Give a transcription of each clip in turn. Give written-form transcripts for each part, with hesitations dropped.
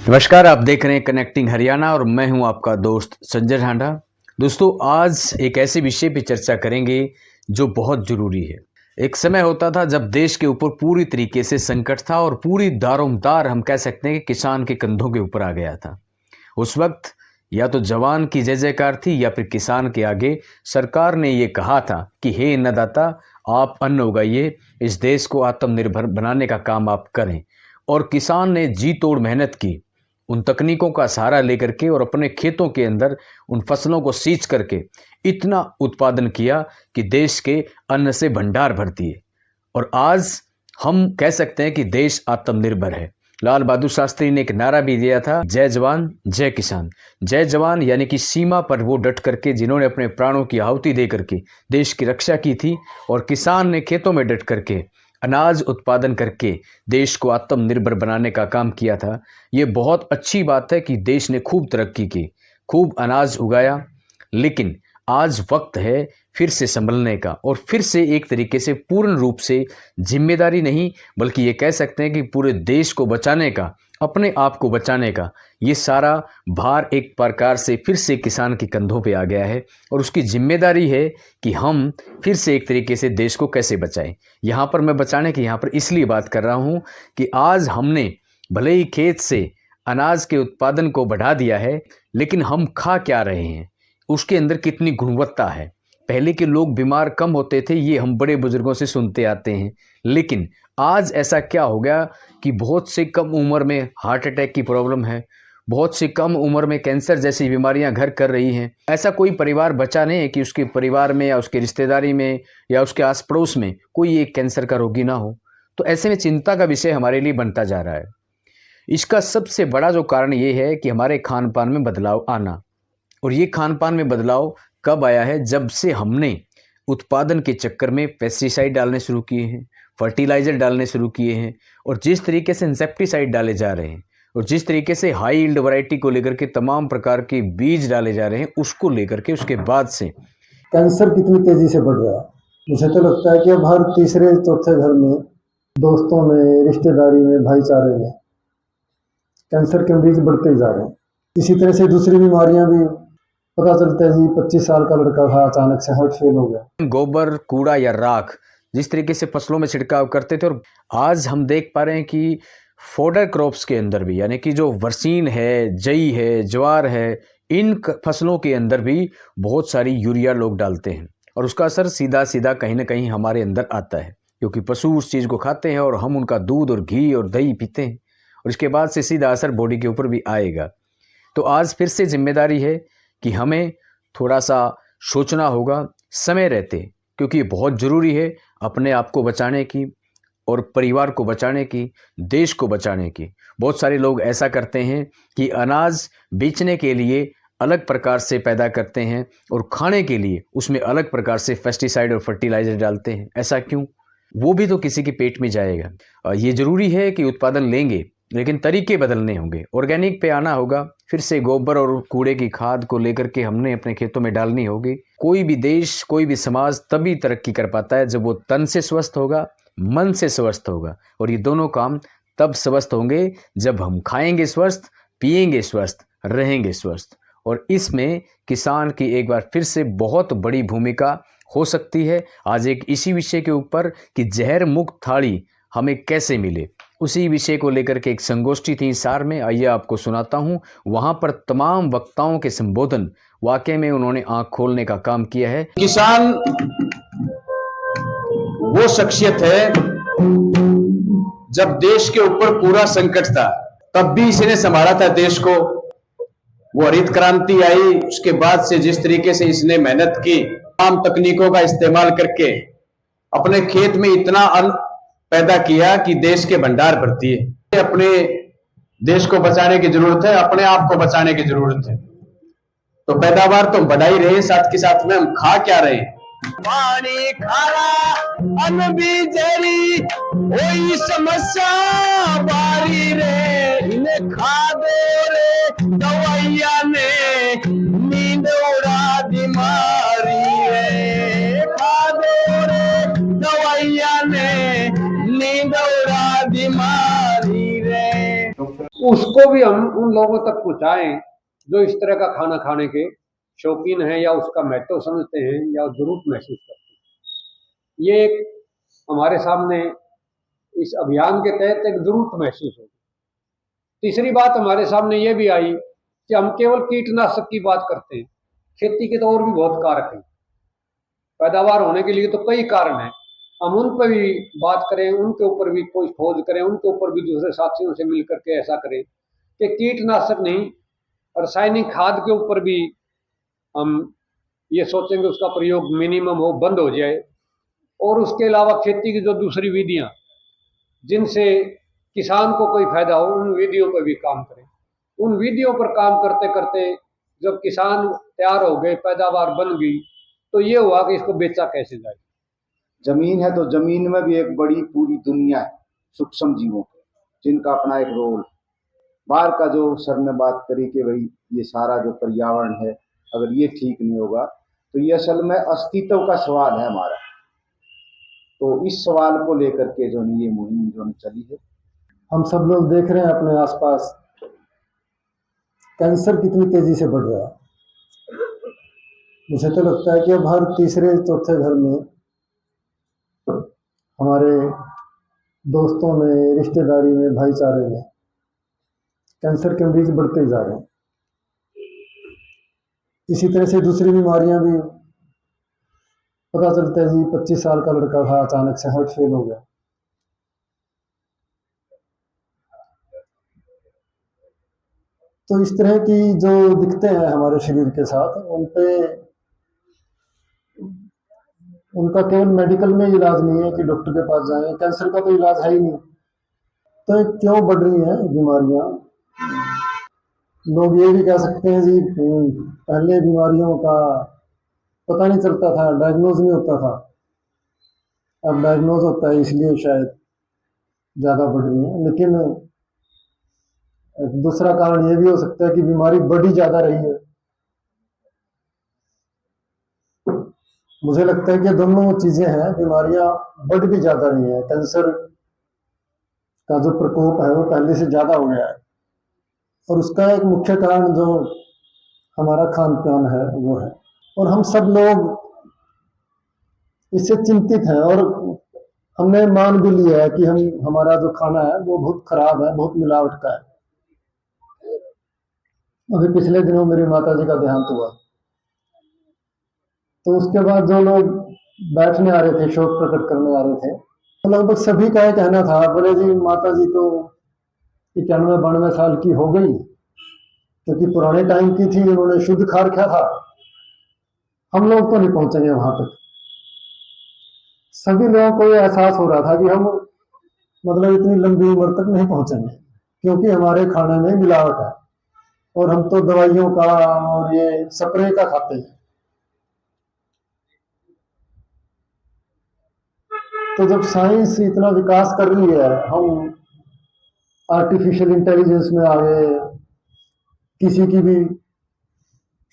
नमस्कार, आप देख रहे हैं कनेक्टिंग हरियाणा और मैं हूं आपका दोस्त संजय ढांडा। दोस्तों, आज एक ऐसे विषय पे चर्चा करेंगे जो बहुत ज़रूरी है। एक समय होता था जब देश के ऊपर पूरी तरीके से संकट था और पूरी दारोमदार हम कह सकते हैं कि किसान के कंधों के ऊपर आ गया था। उस वक्त या तो जवान की जय जयकार थी या फिर किसान के आगे सरकार ने ये कहा था कि हे अन्नदाता, आप अन्न उगाइए, इस देश को आत्मनिर्भर बनाने का काम आप करें। और किसान ने जी तोड़ मेहनत की, उन तकनीकों का सहारा लेकर के और अपने खेतों के अंदर उन फसलों को सींच करके इतना उत्पादन किया कि देश के अन्न से भंडार भर दिए। और आज हम कह सकते हैं कि देश आत्मनिर्भर है। लाल बहादुर शास्त्री ने एक नारा भी दिया था, जय जवान जय किसान। जय जवान यानी कि सीमा पर वो डट करके जिन्होंने अपने प्राणों की आहुति दे करके देश की रक्षा की थी, और किसान ने खेतों में डट करके अनाज उत्पादन करके देश को आत्मनिर्भर बनाने का काम किया था। ये बहुत अच्छी बात है कि देश ने खूब तरक्की की, खूब अनाज उगाया, लेकिन आज वक्त है फिर से संभलने का और फिर से एक तरीके से पूर्ण रूप से जिम्मेदारी नहीं बल्कि ये कह सकते हैं कि पूरे देश को बचाने का, अपने आप को बचाने का ये सारा भार एक प्रकार से फिर से किसान के कंधों पे आ गया है। और उसकी जिम्मेदारी है कि हम फिर से एक तरीके से देश को कैसे बचाएं। यहाँ पर मैं बचाने की यहाँ पर इसलिए बात कर रहा हूँ कि आज हमने भले ही खेत से अनाज के उत्पादन को बढ़ा दिया है, लेकिन हम खा क्या रहे हैं, उसके अंदर कितनी गुणवत्ता है। पहले के लोग बीमार कम होते थे, ये हम बड़े बुजुर्गों से सुनते आते हैं, लेकिन आज ऐसा क्या हो गया कि बहुत से कम उम्र में हार्ट अटैक की प्रॉब्लम है, बहुत से कम उम्र में कैंसर जैसी बीमारियां घर कर रही हैं। ऐसा कोई परिवार बचा नहीं है कि उसके परिवार में या उसके रिश्तेदारी में या उसके आस पड़ोस में कोई एक कैंसर का रोगी ना हो। तो ऐसे में चिंता का विषय हमारे लिए बनता जा रहा है। इसका सबसे बड़ा जो कारण ये है कि हमारे खान पान में बदलाव आना। और ये खान पान में बदलाव कब आया है? जब से हमने उत्पादन के चक्कर में पेस्टिसाइड डालने शुरू किए हैं, फर्टिलाइज़र डालने शुरू किए हैं, और जिस तरीके से इंसेक्टिसाइड डाले जा रहे हैं और जिस तरीके से हाई यील्ड वैरायटी को लेकर के तमाम प्रकार के बीज डाले जा रहे हैं, उसको लेकर के उसके बाद से कैंसर कितनी तेजी से बढ़ रहा है। मुझे तो लगता है कि अब हर तीसरे चौथे घर में, दोस्तों में, रिश्तेदारी में, भाईचारे में कैंसर के मरीज बढ़ते ही जा रहे हैं। इसी तरह से दूसरी बीमारियां भी पता चलता है जी 25 साल का लड़का था, अचानक से हार्ट फेल हो गया। गोबर, कूड़ा या राख जिस तरीके से फसलों में छिड़काव करते थे, और आज हम देख पा रहे हैं कि फोडर क्रॉप्स के अंदर भी, यानी कि जो बरसीन है, जई है, ज्वार है, इन फसलों के अंदर भी बहुत सारी यूरिया लोग डालते हैं, और उसका असर सीधा सीधा कहीं ना कहीं हमारे अंदर आता है, क्योंकि पशु उस चीज़ को खाते हैं और हम उनका दूध और घी और दही पीते हैं, और इसके बाद से सीधा असर बॉडी के ऊपर भी आएगा। तो आज फिर से जिम्मेदारी है कि हमें थोड़ा सा सोचना होगा समय रहते, क्योंकि ये बहुत ज़रूरी है अपने आप को बचाने की और परिवार को बचाने की, देश को बचाने की। बहुत सारे लोग ऐसा करते हैं कि अनाज बेचने के लिए अलग प्रकार से पैदा करते हैं और खाने के लिए उसमें अलग प्रकार से पेस्टिसाइड और फर्टिलाइज़र डालते हैं। ऐसा क्यों? वो भी तो किसी के पेट में जाएगा। ये ज़रूरी है कि उत्पादन लेंगे, लेकिन तरीके बदलने होंगे, ऑर्गेनिक पे आना होगा। फिर से गोबर और कूड़े की खाद को लेकर के हमने अपने खेतों में डालनी होगी। कोई भी देश, कोई भी समाज तभी तरक्की कर पाता है जब वो तन से स्वस्थ होगा, मन से स्वस्थ होगा, और ये दोनों काम तब स्वस्थ होंगे जब हम खाएंगे स्वस्थ, पिएंगे स्वस्थ, रहेंगे स्वस्थ। और इसमें किसान की एक बार फिर से बहुत बड़ी भूमिका हो सकती है। आज एक इसी विषय के ऊपर कि जहर मुक्त थाली हमें कैसे मिले, उसी विषय को लेकर के एक संगोष्ठी थी सार में। आइए आपको सुनाता हूँ। वहाँ पर तमाम वक्ताओं के संबोधन, वाकई में उन्होंने आंख खोलने का काम किया है। किसान वो शख्सियत है, जब देश के ऊपर पूरा संकट था तब भी इसने संभाला था देश को। वो हरित क्रांति आई, उसके बाद से जिस तरीके से इसने मेहनत की, तमाम तकनीकों का इस्तेमाल करके अपने खेत में इतना अन्न पैदा किया कि देश के भंडार भरती है। अपने देश को बचाने की जरूरत है, अपने आप को बचाने की जरूरत है। तो पैदावार तो बढ़ा ही रहे, साथ के साथ में हम खा क्या रहे हैं? पानी खारा अन्न भी जरी, कोई समस्या बारी रे, इन्हें खा दो रे दवाइया ने नींद उड़ा दी मारी रे, खा दो रे दवाइया ने नींद उड़ा दी मारी रे। उसको भी हम उन लोगों तक पहुंचाएं जो इस तरह का खाना खाने के शौकीन हैं या उसका महत्व समझते हैं या जरूरत महसूस करते हैं। ये एक हमारे सामने इस अभियान के तहत एक जरूरत महसूस होगी। तीसरी बात हमारे सामने ये भी आई कि हम केवल कीटनाशक की बात करते हैं, खेती के तो और भी बहुत कारक हैं, पैदावार होने के लिए तो कई कारण हैं। हम उन पर भी बात करें, उनके ऊपर भी कोई खोज करें, उनके ऊपर भी दूसरे साथियों से मिल करके ऐसा करें कि कीटनाशक नहीं, रासायनिक खाद के ऊपर भी हम ये सोचेंगे उसका प्रयोग मिनिमम हो, बंद हो जाए। और उसके अलावा खेती की जो दूसरी विधियां जिनसे किसान को कोई फायदा हो, उन विधियों पर भी काम करें। उन विधियों पर काम करते करते जब किसान तैयार हो गए, पैदावार बन गई, तो ये हुआ कि इसको बेचा कैसे जाए। जमीन है तो जमीन में भी एक बड़ी पूरी दुनिया है सूक्ष्म जीवों की, जिनका अपना एक रोल। बाहर का जो सर ने बात करी कि भाई ये सारा जो पर्यावरण है अगर ये ठीक नहीं होगा तो ये असल में अस्तित्व का सवाल है हमारा। तो इस सवाल को लेकर के जो ये मुहिम जो चली है, हम सब लोग देख रहे हैं अपने आसपास कैंसर कितनी तेजी से बढ़ रहा है। मुझे तो लगता है कि अब हर तीसरे चौथे घर में हमारे दोस्तों में, रिश्तेदारी में, भाईचारे में कैंसर के मरीज बढ़ते ही जा रहे हैं। इसी तरह से दूसरी बीमारियां भी, पता चलता है जी 25 साल का लड़का था, अचानक से हार्ट फेल हो गया। तो इस तरह की जो दिखते हैं हमारे शरीर के साथ, उन पे उनका केवल मेडिकल में इलाज नहीं है कि डॉक्टर के पास जाएं, कैंसर का तो इलाज है ही नहीं। तो ये क्यों बढ़ रही हैं बीमारियां? लोग ये भी कह सकते हैं जी पहले बीमारियों का पता नहीं चलता था, डायग्नोज नहीं होता था, अब डायग्नोज होता है, इसलिए शायद ज़्यादा बढ़ रही है। लेकिन दूसरा कारण ये भी हो सकता है कि बीमारी बढ़ी ज़्यादा रही है। मुझे लगता है कि दोनों चीज़ें हैं, बीमारियां बढ़ भी ज़्यादा रही हैं, कैंसर का जो प्रकोप है वो पहले से ज़्यादा हो गया है। और उसका एक मुख्य कारण जो हमारा खान पान है वो है, और हम सब लोग इससे चिंतित हैं। और हमने मान भी लिया है कि हमारा जो खाना है वो बहुत खराब है, बहुत मिलावट का है। अभी पिछले दिनों मेरी माता जी का देहांत हुआ, तो उसके बाद जो लोग बैठने आ रहे थे, शोक प्रकट करने आ रहे थे, तो लगभग सभी का ये कहना था, बोले जी माता जी तो 91-92 साल की हो गई, क्योंकि पुराने टाइम की थी, उन्होंने शुद्ध खा रखा था, हम लोग तो नहीं पहुंचेंगे वहां तक। सभी लोगों को ये एहसास हो रहा था कि हम मतलब इतनी लंबी उम्र तक नहीं पहुंचेंगे, क्योंकि हमारे खाने में मिलावट है और हम तो दवाइयों का और ये स्प्रे का खाते हैं। तो जब साइंस इतना विकास कर रही है, हम आर्टिफिशियल इंटेलिजेंस में आ गए, किसी की भी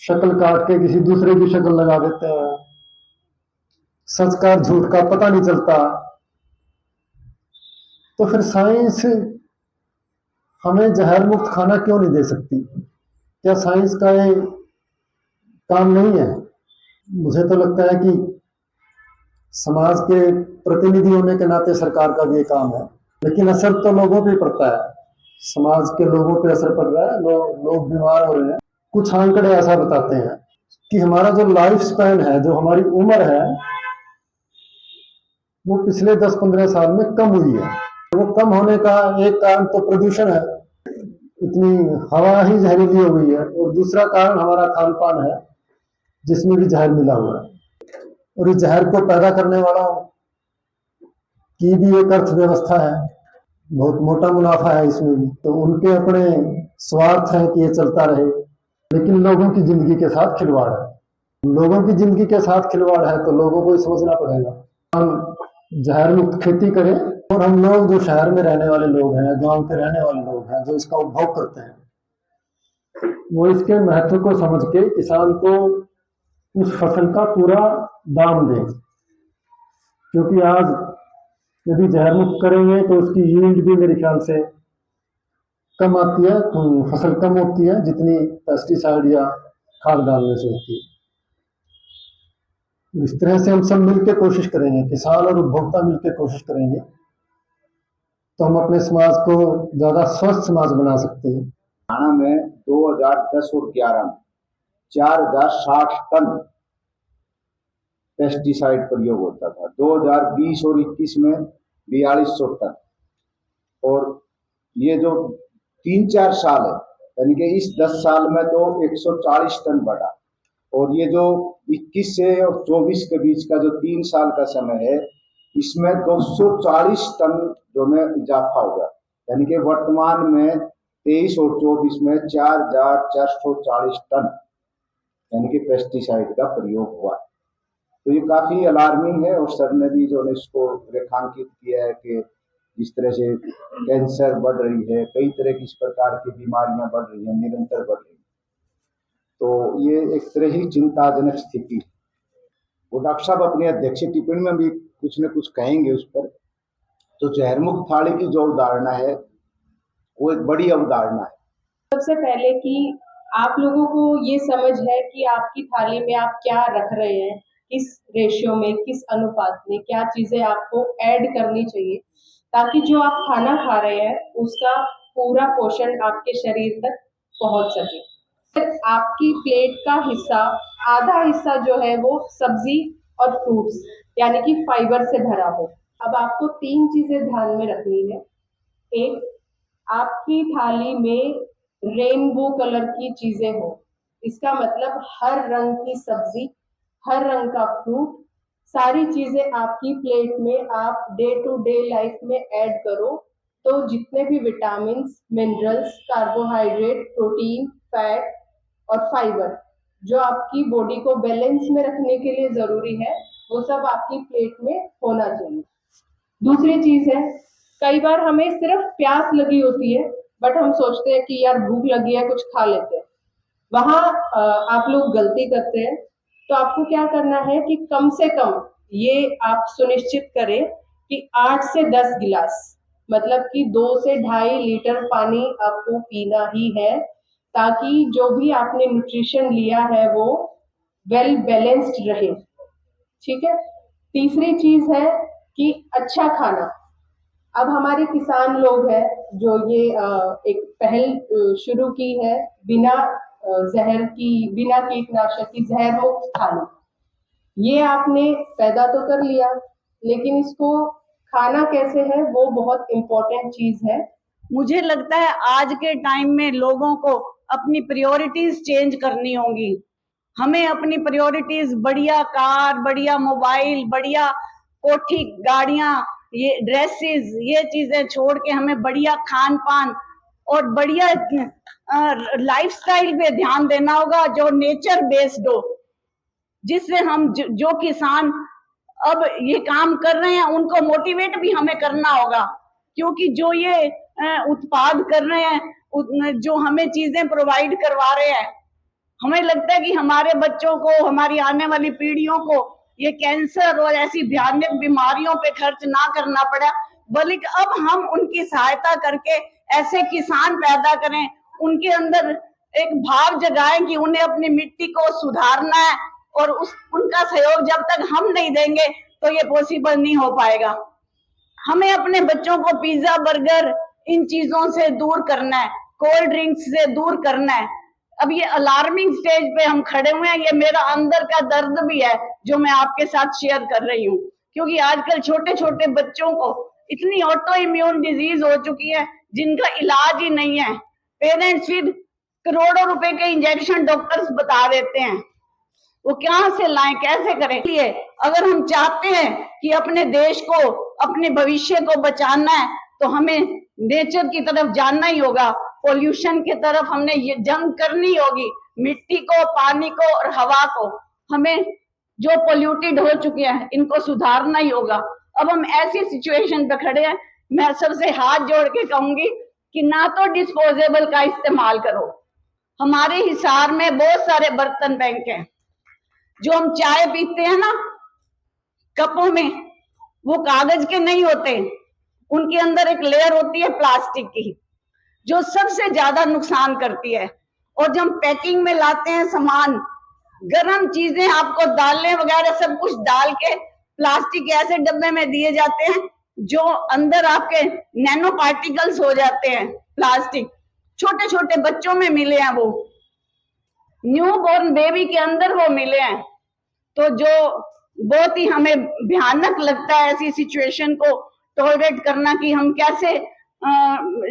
शक्ल काट के किसी दूसरे की शक्ल लगा देते हैं, सच का झूठ का पता नहीं चलता, तो फिर साइंस हमें जहर मुक्त खाना क्यों नहीं दे सकती? क्या साइंस का ये काम नहीं है? मुझे तो लगता है कि समाज के प्रतिनिधि होने के नाते सरकार का भी ये काम है, लेकिन असर तो लोगों पे पड़ता है, समाज के लोगों पे असर पड़ रहा है, लोग बीमार हो रहे हैं। कुछ आंकड़े ऐसा बताते हैं कि हमारा जो लाइफ स्पैन है, जो हमारी उम्र है, वो पिछले 10-15 साल में कम हुई है। वो कम होने का एक कारण तो प्रदूषण है, इतनी हवा ही जहरीली हो गई है, और दूसरा कारण हमारा खान पान है जिसमें भी जहर मिला हुआ है। और इस जहर को पैदा करने वालों की भी एक अर्थव्यवस्था है, बहुत मोटा मुनाफा है इसमें भी, तो उनके अपने स्वार्थ है कि ये चलता रहे, लेकिन लोगों की जिंदगी के साथ खिलवाड़ है। लोगों की जिंदगी के साथ खिलवाड़ है तो लोगों को ही समझना पड़ेगा। हम जहर मुक्त खेती करें, और हम लोग जो शहर में रहने वाले लोग हैं, गांव के रहने वाले लोग हैं, जो इसका उपभोग करते हैं, वो इसके महत्व को समझ के किसान को उस फसल का पूरा दाम दें। क्योंकि आज यदि जहर मुक्त करेंगे तो उसकी यील्ड भी मेरे ख्याल से कम आती है, फसल कम होती है जितनी पेस्टिसाइड या खाद डालने से होती है। इस तरह से हम सब मिलकर कोशिश करेंगे, किसान और उपभोक्ता मिलकर कोशिश करेंगे, तो हम अपने समाज को ज्यादा स्वस्थ समाज बना सकते हैं। हरियाणा में 2010 और 11 में 4060 टन पेस्टिसाइड प्रयोग होता था। 2020 और 21 में 4200 टन। और ये जो 3-4 साल है, यानी कि इस 10 साल में तो 140 टन बढ़ा। और ये जो 21 से और 24 के बीच का जो 3 साल का समय है, इसमें 240 टन जो में इजाफा हो गया। यानी कि वर्तमान में 23 और 24 में 4440 टन यानी कि पेस्टिसाइड का प्रयोग हुआ। तो ये काफी अलार्मिंग है। और सर ने भी जो है इसको रेखांकित किया है कि जिस तरह से कैंसर बढ़ रही है, कई तरह की इस प्रकार की बीमारियां बढ़ रही हैं, निरंतर बढ़ रही हैं, तो ये एक तरह ही चिंताजनक स्थिति है। वो डॉक्टर साहब अपनी अध्यक्षीय टिप्पणी में भी कुछ न कुछ कहेंगे उस पर। तो जहरमुक्त थाली की जो अवधारणा है वो एक बड़ी अवधारणा है। सबसे पहले कि आप लोगों को ये समझ है कि आपकी थाली में आप क्या रख रहे हैं, किस रेशियो में, किस अनुपात में क्या चीजें आपको ऐड करनी चाहिए, ताकि जो आप खाना खा रहे हैं उसका पूरा पोषण आपके शरीर तक पहुंच सके। आपकी प्लेट का हिस्सा, आधा हिस्सा जो है वो सब्जी और फ्रूट्स यानी कि फाइबर से भरा हो। अब आपको 3 चीजें ध्यान में रखनी है। एक, आपकी थाली में रेनबो कलर की चीजें हो। इसका मतलब हर रंग की सब्जी, हर रंग का फ्रूट, सारी चीजें आपकी प्लेट में आप डे टू डे लाइफ में ऐड करो, तो जितने भी vitamin, minerals, carbohydrate, protein, fat और फाइबर जो आपकी बॉडी को बैलेंस में रखने के लिए जरूरी है, वो सब आपकी प्लेट में होना चाहिए। दूसरी चीज है, कई बार हमें सिर्फ प्यास लगी होती है, बट हम सोचते हैं कि यार भूख लगी है, कुछ खा लेते हैं। वहां आप लोग गलती करते हैं। तो आपको क्या करना है कि कम से कम ये आप सुनिश्चित करें कि 8 से 10 गिलास, मतलब कि 2 से 2.5 लीटर पानी आपको पीना ही है, ताकि जो भी आपने न्यूट्रिशन लिया है वो वेल बैलेंस्ड रहे। ठीक है। तीसरी चीज है कि अच्छा खाना। अब हमारे किसान लोग हैं जो ये एक पहल शुरू की है, बिना जहर की, बिना कीटनाशक की जहर मुक्त थाली। ये आपने पैदा तो कर लिया, लेकिन इसको खाना कैसे है वो बहुत इम्पोर्टेंट चीज है। मुझे लगता है आज के टाइम में लोगों को अपनी प्रायोरिटीज चेंज करनी होंगी। हमें अपनी प्रायोरिटीज बढ़िया कार, बढ़िया मोबाइल, बढ़िया कोठी, गाड़ियां, ये ड्रेसेस, ये चीजें छोड़ के हमें बढ़िया खान पान और बढ़िया लाइफस्टाइल पे ध्यान देना होगा जो नेचर बेस्ड हो, जिससे हम जो किसान अब ये काम कर रहे हैं उनको मोटिवेट भी हमें करना होगा, क्योंकि जो ये उत्पाद कर रहे हैं, जो हमें चीजें प्रोवाइड करवा रहे हैं, हमें लगता है कि हमारे बच्चों को, हमारी आने वाली पीढ़ियों को ये कैंसर और ऐसी भयानक बीमारियों पे खर्च ना करना पड़ा, बल्कि अब हम उनकी सहायता करके ऐसे किसान पैदा करें, उनके अंदर एक भाव जगाएं कि उन्हें अपनी मिट्टी को सुधारना है, और उनका सहयोग जब तक हम नहीं देंगे तो ये पॉसिबल नहीं हो पाएगा। हमें अपने बच्चों को पिज्जा, बर्गर, इन चीजों से दूर करना है, कोल्ड ड्रिंक्स से दूर करना है। अब ये अलार्मिंग स्टेज पे हम खड़े हुए हैं, ये मेरा अंदर का दर्द भी है जो मैं आपके साथ शेयर कर रही हूँ, क्योंकि आजकल छोटे छोटे बच्चों को इतनी ऑटो इम्यून डिजीज हो चुकी है जिनका इलाज ही नहीं है। पेरेंट्स फिर करोड़ों रुपए के इंजेक्शन डॉक्टर्स बता देते हैं, वो कहाँ से लाएं, कैसे करें। इसलिए अगर हम चाहते हैं कि अपने देश को, अपने भविष्य को बचाना है, तो हमें नेचर की तरफ जानना ही होगा, पोल्यूशन की तरफ हमने ये जंग करनी होगी। मिट्टी को, पानी को और हवा को, हमें जो पोल्यूटेड हो चुके हैं इनको सुधारना ही होगा। अब हम ऐसी सिचुएशन पे खड़े हैं, मैं सबसे हाथ जोड़ के कहूंगी कि ना तो डिस्पोजेबल का इस्तेमाल करो। हमारे हिसार में बहुत सारे बर्तन बैंक हैं, जो हम चाय पीते हैं ना कपों में, वो कागज के नहीं होते, उनके अंदर एक लेयर होती है प्लास्टिक की। जो सबसे ज्यादा नुकसान करती है। और जब हम पैकिंग में लाते हैं सामान, गर्म चीजें आपको दालें वगैरह सब कुछ डाल के प्लास्टिक के ऐसे डब्बे में दिए जाते हैं जो अंदर आपके नैनो पार्टिकल्स हो जाते हैं। प्लास्टिक छोटे छोटे बच्चों में मिले हैं, वो न्यू बॉर्न बेबी के अंदर वो मिले हैं। तो जो बहुत ही हमें भयानक लगता है ऐसी सिचुएशन को टॉलरेट करना कि हम कैसे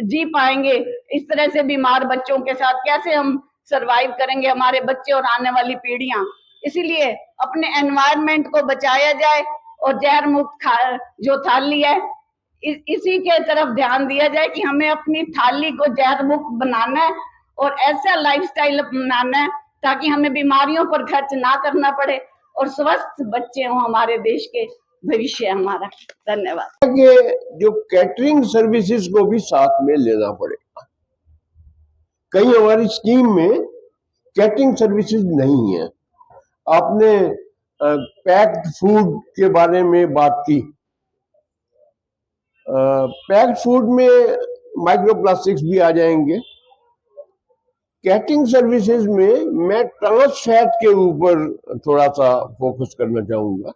जी पाएंगे इस तरह से बीमार बच्चों के साथ, कैसे हम सरवाइव करेंगे, हमारे बच्चे और आने वाली पीढ़ियां। इसीलिए अपने एनवायरनमेंट को बचाया जाए और जहर मुक्त जो थाली है इसी के तरफ ध्यान दिया जाए कि हमें अपनी थाली को जहर मुक्त बनाना है और ऐसा लाइफस्टाइल अपनाना है ताकि हमें बीमारियों पर खर्च ना करना पड़े और स्वस्थ बच्चे हों, हमारे देश के भविष्य हमारा। धन्यवाद। कि जो कैटरिंग सर्विसेज को भी साथ में लेना पड़ेगा। कई हमारी स्कीम में कैटरिंग सर्विसेज नहीं है। आपने पैक्ड फूड के बारे में बात की। पैक्ड फूड में माइक्रोप्लास्टिक्स भी आ जाएंगे। कैटरिंग सर्विसेज में मैं ट्रांस फैट के ऊपर थोड़ा सा फोकस करना चाहूंगा।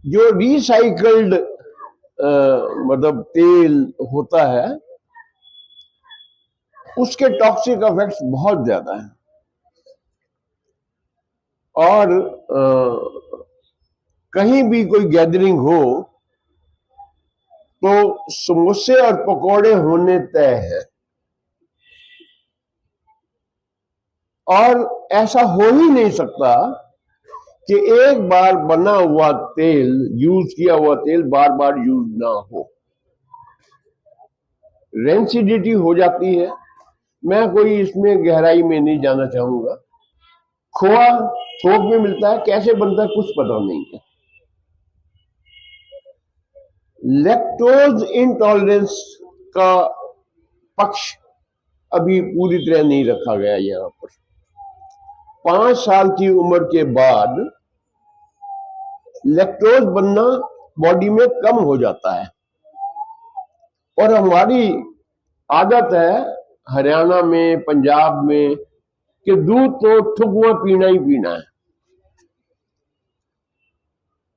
जो रिसाइकल्ड मतलब तेल होता है उसके टॉक्सिक इफेक्ट्स बहुत ज्यादा हैं और कहीं भी कोई गैदरिंग हो तो समोसे और पकोड़े होने तय है और ऐसा हो ही नहीं सकता कि एक बार बना हुआ तेल, यूज किया हुआ तेल बार बार यूज ना हो। रेंसिडिटी हो जाती है। मैं कोई इसमें गहराई में नहीं जाना चाहूंगा। खोआ थोक में मिलता है, कैसे बनता है कुछ पता नहीं है। लैक्टोज इंटॉलरेंस का पक्ष अभी पूरी तरह नहीं रखा गया। यहाँ पर 5 साल की उम्र के बाद लैक्टोज बनना बॉडी में कम हो जाता है और हमारी आदत है हरियाणा में, पंजाब में कि दूध तो ठुकवा पीना ही पीना है।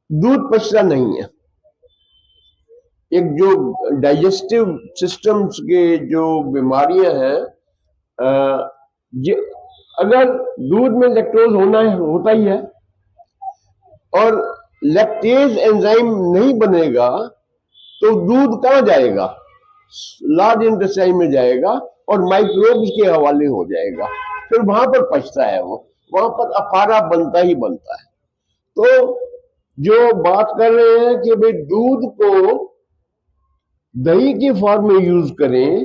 दूध पचता नहीं है। एक जो डाइजेस्टिव सिस्टम्स के जो बीमारियां हैं, अगर दूध में लैक्टोज होता ही है और लैक्टेज एंजाइम नहीं बनेगा तो दूध कहाँ जाएगा? लार्ज इंटेस्टाइन में जाएगा और माइक्रोब्स के हवाले हो जाएगा। फिर वहां पर पचता है, वो वहां पर अफारा बनता ही बनता है। तो जो बात कर रहे हैं कि भाई दूध को दही की फॉर्म में यूज करें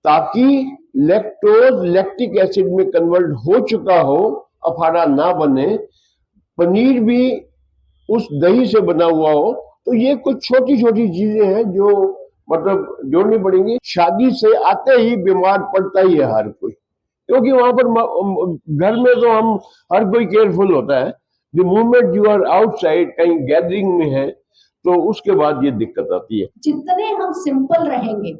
ताकि लैक्टोज लैक्टिक एसिड में कन्वर्ट हो चुका हो, अफारा ना बने, पनीर भी उस दही से बना हुआ हो, तो ये कुछ छोटी छोटी चीजें हैं जो मतलब जोड़नी पड़ेंगी। शादी से आते ही बीमार पड़ता ही है हर कोई, क्योंकि वहां पर घर में तो हम हर कोई केयरफुल होता है। The moment you are outside, कहीं गैदरिंग में है, तो उसके बाद ये दिक्कत आती है। जितने हम सिंपल रहेंगे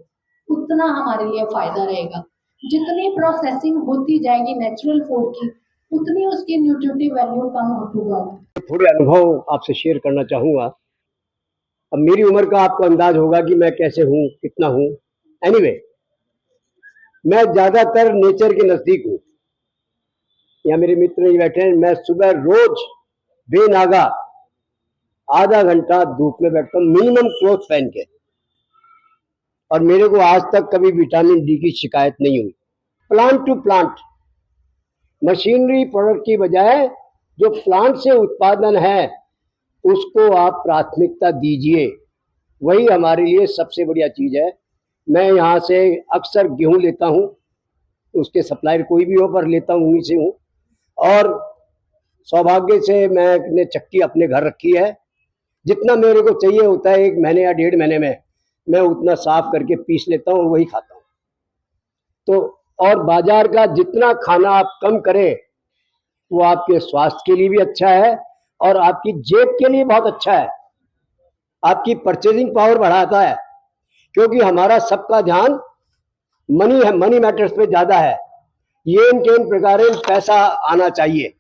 उतना हमारे लिए फायदा रहेगा। जितनी प्रोसेसिंग होती जाएगी नेचुरल फूड की, उतनी उसकी न्यूट्रिटिव वैल्यू कम होती जाएगी। थोड़े अनुभव आपसे शेयर करना चाहूँगा। अब मेरी उम्र का आपको अंदाज होगा कि मैं कैसे हूँ, कितना हूँ। एनीवे, मैं ज़्यादातर नेचर के नज़दीक हूँ। यहाँ मेरे मित्र ही बैठे हैं। मैं सुबह रोज बेनागा आधा घंटा धूप में बैठता हूँ, मिनिमम क्लोथ पहन के, और मेरे को आज तक कभी विटामिन डी की शिकायत नहीं हुई। Plant to plant, machinery product की बजाय जो प्लांट से उत्पादन है उसको आप प्राथमिकता दीजिए, वही हमारे लिए सबसे बढ़िया चीज़ है। मैं यहाँ से अक्सर गेहूँ लेता हूँ, उसके सप्लायर कोई भी हो पर लेता हूँ, उन्हीं से हूँ। और सौभाग्य से मैंने चक्की अपने घर रखी है। जितना मेरे को चाहिए होता है 1 महीने या 1.5 महीने में मैं उतना साफ करके पीस लेता हूँ और वही खाता हूँ। तो और बाजार का जितना खाना आप कम करें वो आपके स्वास्थ्य के लिए भी अच्छा है और आपकी जेब के लिए बहुत अच्छा है। आपकी परचेजिंग पावर बढ़ाता है, क्योंकि हमारा सबका ध्यान मनी मैटर्स पे ज़्यादा है। ये इनके इन प्रकार पैसा आना चाहिए,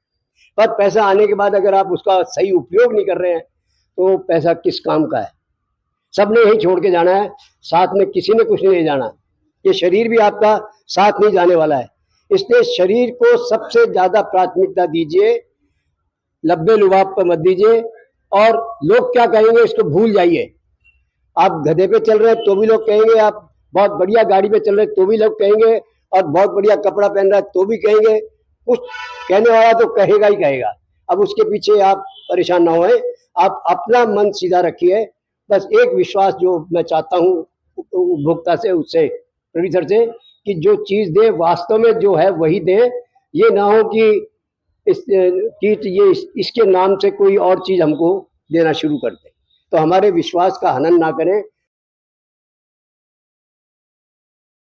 पर पैसा आने के बाद अगर आप उसका सही उपयोग नहीं कर रहे हैं तो पैसा किस काम का है। सबने यही छोड़ के जाना है, साथ में किसी ने कुछ नहीं ले जाना। ये शरीर भी आपका साथ नहीं जाने वाला है, इसलिए शरीर को सबसे ज़्यादा प्राथमिकता दीजिए, लब्बे लुबाब पर मत दीजिए। और लोग क्या कहेंगे इसको भूल जाइए। आप गधे पे चल रहे हैं तो भी लोग कहेंगे, आप बहुत बढ़िया गाड़ी पे चल रहे हैं तो भी लोग कहेंगे, और बहुत बढ़िया कपड़ा पहन रहा है तो भी कहेंगे। कुछ कहने वाला तो कहेगा ही कहेगा। अब उसके पीछे आप परेशान ना होए, आप अपना मन सीधा रखिए। बस एक विश्वास जो मैं चाहता हूँ उपभोक्ता से, उससे, प्रोड्यूसर से, कि जो चीज़ दे वास्तव में जो है वही दे। ये ना हो कि इसके नाम से कोई और चीज़ हमको देना शुरू कर दे। तो हमारे विश्वास का हनन ना करें,